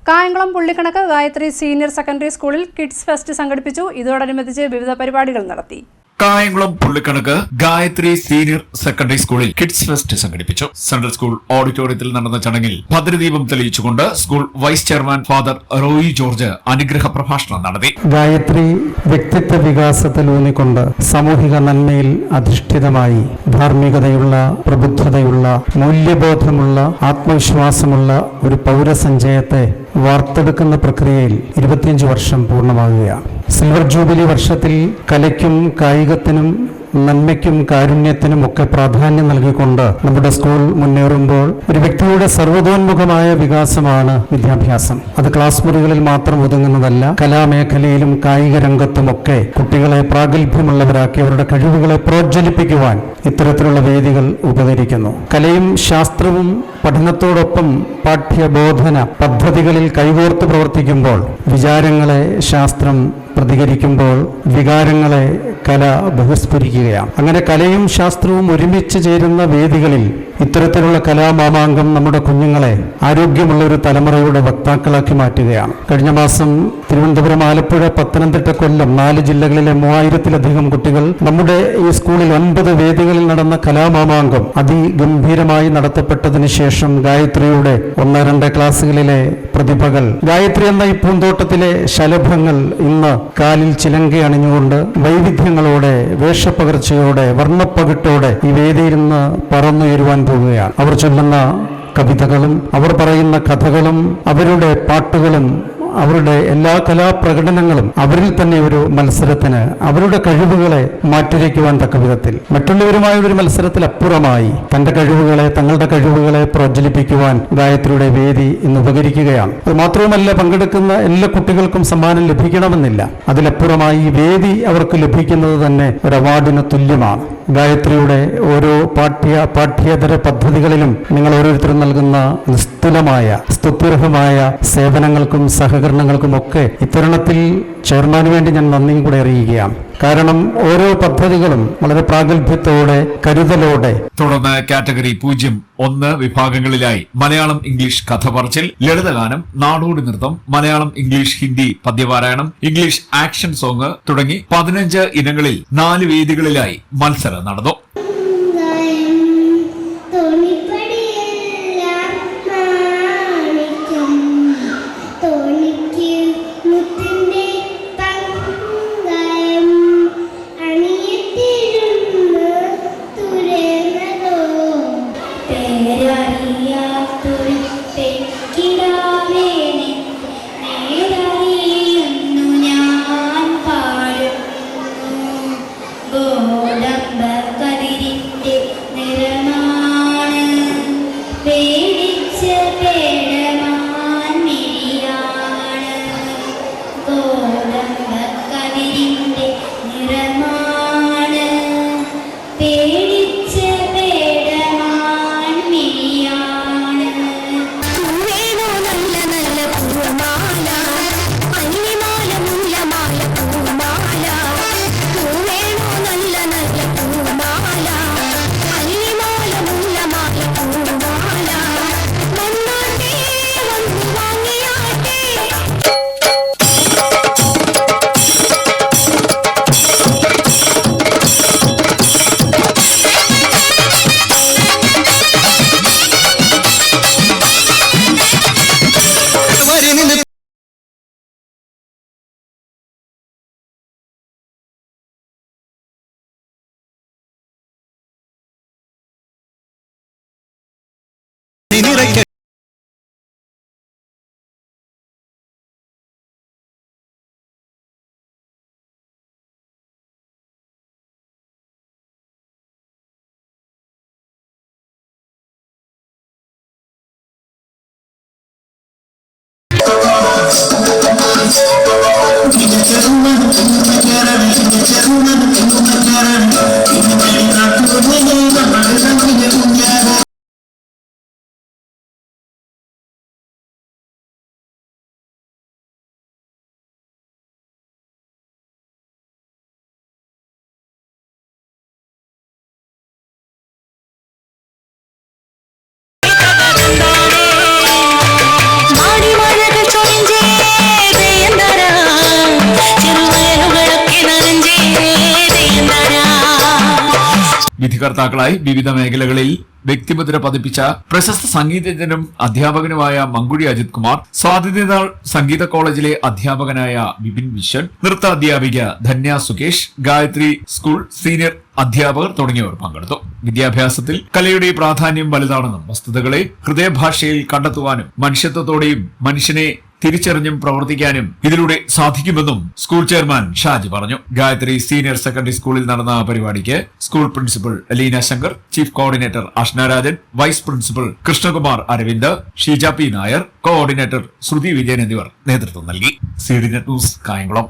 Kayamkulam Pullikkanakku Gayathri senior secondary സ്കൂളിൽ kids fest സംഘടിപ്പിച്ചു. ഇതോടനുബന്ധിച്ച് വിവിധ പരിപാടികൾ നടത്തി. കായംകുളം പുള്ളിക്കണക്ക് ഗായത്രി സീനിയർ സെക്കൻഡറി സ്കൂളിൽ കിഡ്സ് ഫെസ്റ്റ് സംഘടിപ്പിച്ചു. സെൻട്രൽ സ്കൂൾ ഓഡിറ്റോറിയത്തിൽ നടന്ന ചടങ്ങിൽ ഭദ്രദീപം തെളിയിച്ചുകൊണ്ട് school vice chairman father Roy George അനുഗ്രഹ പ്രഭാഷണം നടത്തി. ഗായത്രി വ്യക്തിത്വ വികാസത്തിൽ ഊന്നിക്കൊണ്ട് സാമൂഹിക നന്മയിൽ അധിഷ്ഠിതമായി ധാർമ്മികതയുള്ള, പ്രബുദ്ധതയുള്ള, മൂല്യബോധമുള്ള, ആത്മവിശ്വാസമുള്ള ഒരു പൗരസഞ്ചയത്തെ വാർത്തെടുക്കുന്ന പ്രക്രിയയിൽ 25 വർഷം പൂർണ്ണമാകുകയാണ്. സിൽവർ ജൂബിലി വർഷത്തിൽ കലയ്ക്കും കായികത്തിനും നന്മയ്ക്കും കാരുണ്യത്തിനും ഒക്കെ പ്രാധാന്യം നൽകിക്കൊണ്ട് നമ്മുടെ സ്കൂൾ മുന്നേറുമ്പോൾ ഒരു വ്യക്തിയുടെ സർവ്വതോന്മുഖമായ വികാസമാണ് വിദ്യാഭ്യാസം. അത് ക്ലാസ് മുറികളിൽ മാത്രം ഒതുങ്ങുന്നതല്ല. കലാമേഖലയിലും കായിക രംഗത്തുമൊക്കെ കുട്ടികളെ പ്രാഗൽഭ്യമുള്ളവരാക്കി അവരുടെ കഴിവുകളെ പ്രോജ്വലിപ്പിക്കുവാൻ ഇത്തരത്തിലുള്ള വേദികൾ ഉപകരിക്കുന്നു. കലയും ശാസ്ത്രവും പഠനത്തോടൊപ്പം പാഠ്യബോധന പദ്ധതികളിൽ കൈകോർത്ത് പ്രവർത്തിക്കുമ്പോൾ വിചാരങ്ങളെ ശാസ്ത്രം പ്രതികരിക്കുമ്പോൾ വികാരങ്ങളെ കല ബഹിസ്ഫുരിക്കുകയാണ്. അങ്ങനെ കലയും ശാസ്ത്രവും ഒരുമിച്ച് ചേരുന്ന വേദികളിൽ ഇത്തരത്തിലുള്ള കലാമാമാങ്കം നമ്മുടെ കുഞ്ഞുങ്ങളെ ആരോഗ്യമുള്ള ഒരു തലമുറയുടെ വക്താക്കളാക്കി മാറ്റുകയാണ്. കഴിഞ്ഞ മാസം തിരുവനന്തപുരം, ആലപ്പുഴ, പത്തനംതിട്ട, കൊല്ലം 4 ജില്ലകളിലെ 3000-ലധികം കുട്ടികൾ നമ്മുടെ ഈ സ്കൂളിൽ 9 വേദികളിൽ നടന്ന കലാമാമാങ്കം അതിഗംഭീരമായി നടത്തപ്പെട്ടതിന് ശേഷം ഗായത്രിയുടെ 1-2 ക്ലാസ്സുകളിലെ പ്രതിഭകൾ, ഗായത്രി എന്ന ഈ പൂന്തോട്ടത്തിലെ ശലഭങ്ങൾ ഇന്ന് കാലിൽ ചിലങ്ക അണിഞ്ഞുകൊണ്ട് വൈവിധ്യങ്ങളോടെ, വേഷപ്പകർച്ചയോടെ, വർണ്ണപ്പകിട്ടോടെ ഈ വേദിയിൽ നിന്ന് പറന്നുയരുവാൻ പോവുകയാണ്. അവർ ചൊല്ലുന്ന കവിതകളും അവർ പറയുന്ന കഥകളും അവരുടെ പാട്ടുകളും അവരുടെ എല്ലാ കലാപ്രകടനങ്ങളും അവരിൽ തന്നെ ഒരു മത്സരത്തിന് അവരുടെ കഴിവുകളെ മാറ്റുരയ്ക്കുവാൻ തക്ക വിധത്തിൽ മറ്റുള്ളവരുമായ ഒരു മത്സരത്തിൽ അപ്പുറമായി തങ്ങളുടെ കഴിവുകളെ പ്രോജ്വലിപ്പിക്കുവാൻ ഗായത്രിയുടെ വേദി ഇന്ന് ഉപകരിക്കുകയാണ്. അത് മാത്രവുമല്ല, പങ്കെടുക്കുന്ന എല്ലാ കുട്ടികൾക്കും സമ്മാനം ലഭിക്കണമെന്നില്ല. അതിലപ്പുറമായി ഈ വേദി അവർക്ക് ലഭിക്കുന്നത് തന്നെ ഒരു അവാർഡിന് തുല്യമാണ്. ഗായത്രിയുടെ ഓരോ പാഠ്യേതര പദ്ധതികളിലും നിങ്ങൾ ഓരോരുത്തരും നൽകുന്ന നിസ്തുലമായ, സ്തുത്യർഹമായ സേവനങ്ങൾക്കും സഹകരണങ്ങൾക്കുമൊക്കെ ഇത്തരുണത്തിൽ ചെയർമാന് വേണ്ടി ഞാൻ നന്ദിയും കൂടെ അറിയിക്കുകയാണ്. കാരണം ഓരോ പദ്ധതികളും വളരെ പ്രാഗൽഭ്യത്തോടെ, കരുതലോടെ. തുടർന്ന് കാറ്റഗറി 0-1 വിഭാഗങ്ങളിലായി മലയാളം, ഇംഗ്ലീഷ് കഥ പറച്ചിൽ, ലളിതഗാനം, നാടോടി നൃത്തം, മലയാളം, ഇംഗ്ലീഷ്, ഹിന്ദി പദ്യപാരായണം, ഇംഗ്ലീഷ് ആക്ഷൻ സോങ് തുടങ്ങി 15 ഇനങ്ങളിൽ 4 വേദികളിലായി മത്സരം നടന്നു. രക്ഷകർത്താക്കളായി വിവിധ മേഖലകളിൽ വ്യക്തിമുദ്ര പതിപ്പിച്ച പ്രശസ്ത സംഗീതജ്ഞനും അധ്യാപകനുമായ മങ്കുഴി അജിത് കുമാർ, സ്വാതിനാൾ സംഗീത കോളേജിലെ അധ്യാപകനായ വിപിൻ വിശ്വൻ, നൃത്ത അധ്യാപിക ധന്യ സുകേഷ്, ഗായത്രി സ്കൂൾ സീനിയർ അധ്യാപകർ തുടങ്ങിയവർ പങ്കെടുത്തു. വിദ്യാഭ്യാസത്തിൽ കലയുടെ പ്രാധാന്യം വലുതാണെന്നും വസ്തുതകളെ ഹൃദയഭാഷയിൽ കണ്ടെത്തുവാനും മനുഷ്യത്വത്തോടെയും മനുഷ്യനെ തിരിച്ചറിഞ്ഞും പ്രവർത്തിക്കാനും ഇതിലൂടെ സാധിക്കുമെന്നും സ്കൂൾ ചെയർമാൻ ഷാജി പറഞ്ഞു. ഗായത്രി സീനിയർ സെക്കൻഡറി സ്കൂളിൽ നടന്ന പരിപാടിക്ക് school principal Aleena Shankar, chief coordinator Ashna Rajan, vice principal Krishnakumar Aravind, Sheeja P Nair, coordinator Shruthi Vijayan എന്നിവർ നേതൃത്വം നൽകി. C D net news, Kayamkulam.